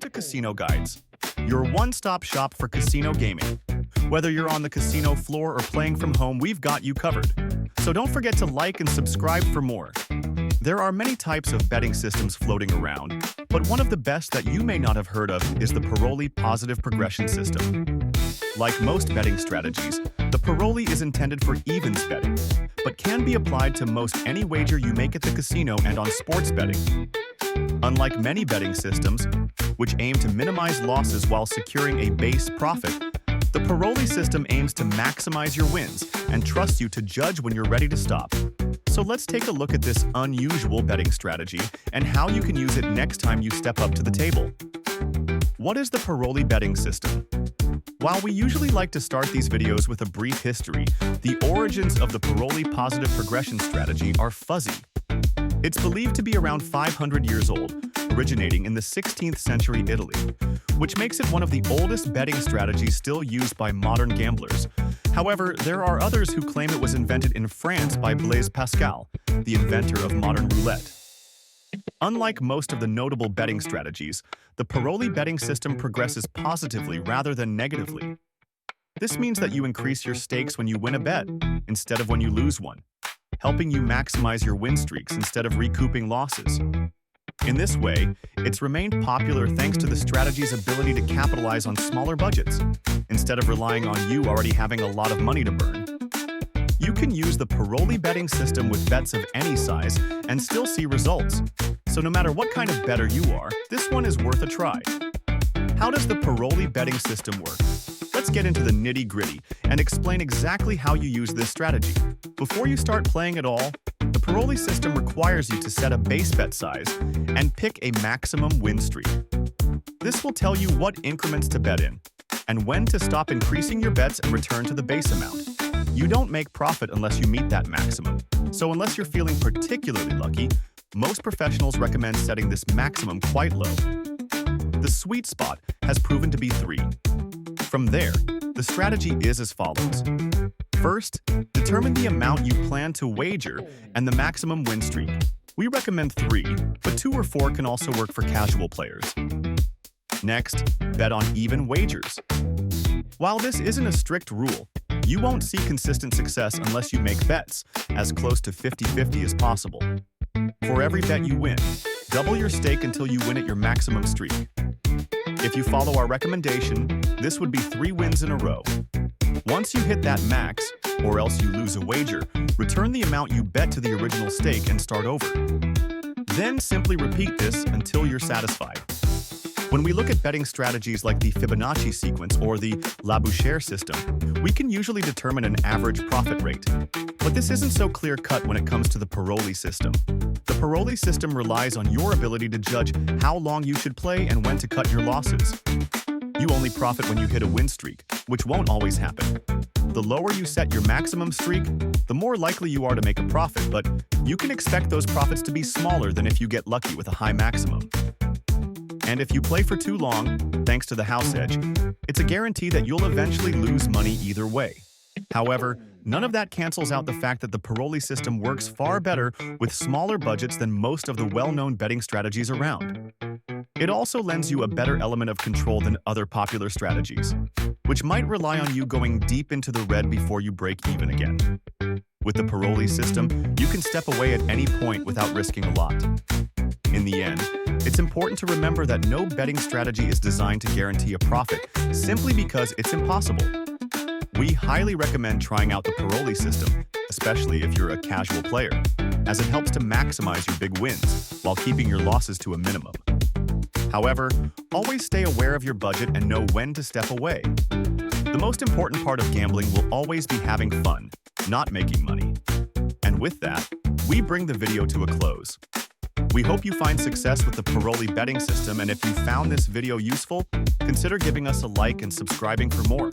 to Casino Guides, your one-stop shop for casino gaming. Whether you're on the casino floor or playing from home, we've got you covered. So don't forget to like and subscribe for more. There are many types of betting systems floating around, but one of the best that you may not have heard of is the Paroli Positive Progression System. Like most betting strategies, the Paroli is intended for evens betting, but can be applied to most any wager you make at the casino and on sports betting. Unlike many betting systems, which aim to minimize losses while securing a base profit, the Paroli system aims to maximize your wins and trusts you to judge when you're ready to stop. So let's take a look at this unusual betting strategy and how you can use it next time you step up to the table. What is the Paroli betting system? While we usually like to start these videos with a brief history, the origins of the Paroli Positive Progression strategy are fuzzy. It's believed to be around 500 years old, originating in the 16th century Italy, which makes it one of the oldest betting strategies still used by modern gamblers. However, there are others who claim it was invented in France by Blaise Pascal, the inventor of modern roulette. Unlike most of the notable betting strategies, the Paroli betting system progresses positively rather than negatively. This means that you increase your stakes when you win a bet, instead of when you lose one, helping you maximize your win streaks instead of recouping losses. In this way, it's remained popular thanks to the strategy's ability to capitalize on smaller budgets, instead of relying on you already having a lot of money to burn. You can use the Paroli betting system with bets of any size and still see results. So no matter what kind of bettor you are, this one is worth a try. How does the Paroli betting system work? Let's get into the nitty-gritty and explain exactly how you use this strategy. Before you start playing at all, the Paroli system requires you to set a base bet size and pick a maximum win streak. This will tell you what increments to bet in and when to stop increasing your bets and return to the base amount. You don't make profit unless you meet that maximum, so unless you're feeling particularly lucky, most professionals recommend setting this maximum quite low. The sweet spot has proven to be 3. From there, the strategy is as follows. First, determine the amount you plan to wager and the maximum win streak. We recommend 3, but 2 or 4 can also work for casual players. Next, bet on even wagers. While this isn't a strict rule, you won't see consistent success unless you make bets as close to 50-50 as possible. For every bet you win, double your stake until you win at your maximum streak. If you follow our recommendation, this would be 3 wins in a row. Once you hit that max, or else you lose a wager, return the amount you bet to the original stake and start over. Then simply repeat this until you're satisfied. When we look at betting strategies like the Fibonacci sequence or the Labouchere system, we can usually determine an average profit rate. But this isn't so clear-cut when it comes to the Paroli system. The Paroli system relies on your ability to judge how long you should play and when to cut your losses. You only profit when you hit a win streak, which won't always happen. The lower you set your maximum streak, the more likely you are to make a profit, but you can expect those profits to be smaller than if you get lucky with a high maximum. And if you play for too long, thanks to the house edge, it's a guarantee that you'll eventually lose money either way. However, none of that cancels out the fact that the Paroli system works far better with smaller budgets than most of the well-known betting strategies around. It also lends you a better element of control than other popular strategies, which might rely on you going deep into the red before you break even again. With the Paroli system, you can step away at any point without risking a lot. In the end, it's important to remember that no betting strategy is designed to guarantee a profit simply because it's impossible. We highly recommend trying out the Paroli system, especially if you're a casual player, as it helps to maximize your big wins while keeping your losses to a minimum. However, always stay aware of your budget and know when to step away. The most important part of gambling will always be having fun, not making money. And with that, we bring the video to a close. We hope you find success with the Paroli betting system, and if you found this video useful, consider giving us a like and subscribing for more.